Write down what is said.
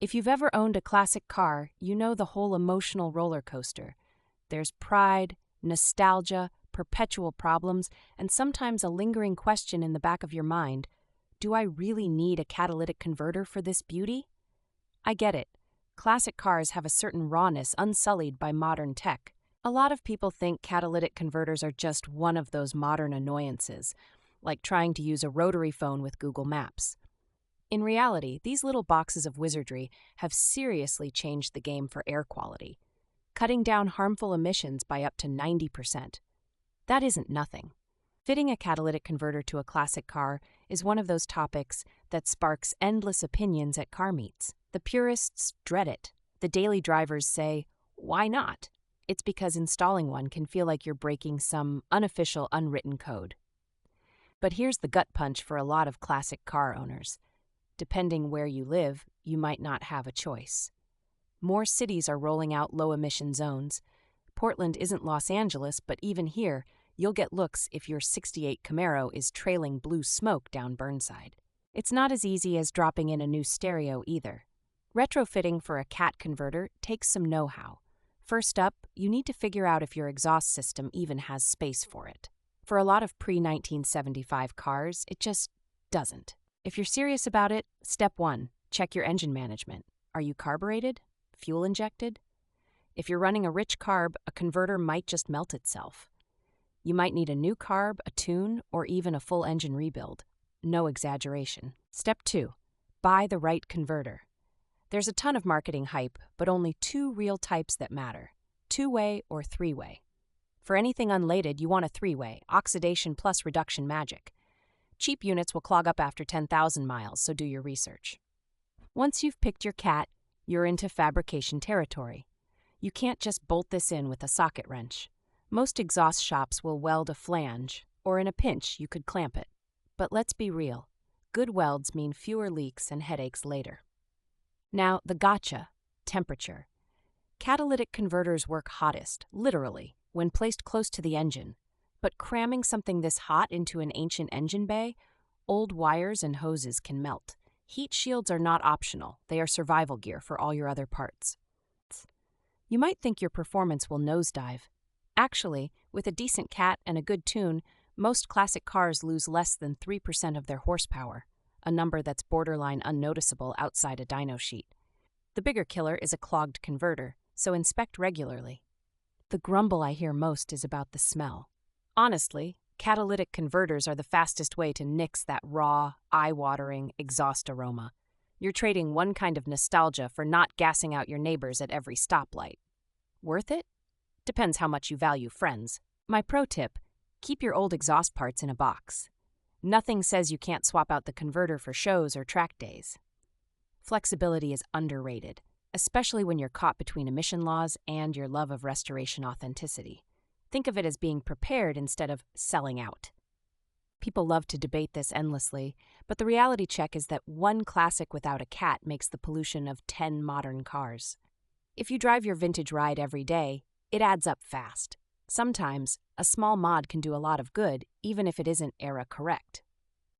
If you've ever owned a classic car, you know the whole emotional roller coaster. There's pride, nostalgia, perpetual problems, and sometimes a lingering question in the back of your mind. Do I really need a catalytic converter for this beauty? I get it. Classic cars have a certain rawness unsullied by modern tech. A lot of people think catalytic converters are just one of those modern annoyances, like trying to use a rotary phone with Google Maps. In reality, these little boxes of wizardry have seriously changed the game for air quality, cutting down harmful emissions by up to 90%. That isn't nothing. Fitting a catalytic converter to a classic car is one of those topics that sparks endless opinions at car meets. The purists dread it. The daily drivers say, why not? It's because installing one can feel like you're breaking some unofficial, unwritten code. But here's the gut punch for a lot of classic car owners. Depending where you live, you might not have a choice. More cities are rolling out low-emission zones. Portland isn't Los Angeles, but even here, you'll get looks if your '68 Camaro is trailing blue smoke down Burnside. It's not as easy as dropping in a new stereo either. Retrofitting for a CAT converter takes some know-how. First up, you need to figure out if your exhaust system even has space for it. For a lot of pre-1975 cars, it just doesn't. If you're serious about it, step 1, check your engine management. Are you carbureted? Fuel injected? If you're running a rich carb, a converter might just melt itself. You might need a new carb, a tune, or even a full engine rebuild. No exaggeration. Step 2, buy the right converter. There's a ton of marketing hype, but only 2 real types that matter: 2-way or 3-way. For anything unleaded, you want a 3-way, oxidation plus reduction magic. Cheap units will clog up after 10,000 miles, so do your research. Once you've picked your CAT, you're into fabrication territory. You can't just bolt this in with a socket wrench. Most exhaust shops will weld a flange, or in a pinch, you could clamp it. But let's be real. Good welds mean fewer leaks and headaches later. Now, the gotcha: temperature. Catalytic converters work hottest, literally, when placed close to the engine. But cramming something this hot into an ancient engine bay, old wires and hoses can melt. Heat shields are not optional. They are survival gear for all your other parts. You might think your performance will nosedive. Actually, with a decent CAT and a good tune, most classic cars lose less than 3% of their horsepower, a number that's borderline unnoticeable outside a dyno sheet. The bigger killer is a clogged converter, so inspect regularly. The grumble I hear most is about the smell. Honestly, catalytic converters are the fastest way to nix that raw, eye-watering exhaust aroma. You're trading one kind of nostalgia for not gassing out your neighbors at every stoplight. Worth it? Depends how much you value friends. My pro tip: keep your old exhaust parts in a box. Nothing says you can't swap out the converter for shows or track days. Flexibility is underrated, especially when you're caught between emission laws and your love of restoration authenticity. Think of it as being prepared instead of selling out. People love to debate this endlessly, but the reality check is that one classic without a CAT makes the pollution of 10 modern cars. If you drive your vintage ride every day, it adds up fast. Sometimes, a small mod can do a lot of good, even if it isn't era correct.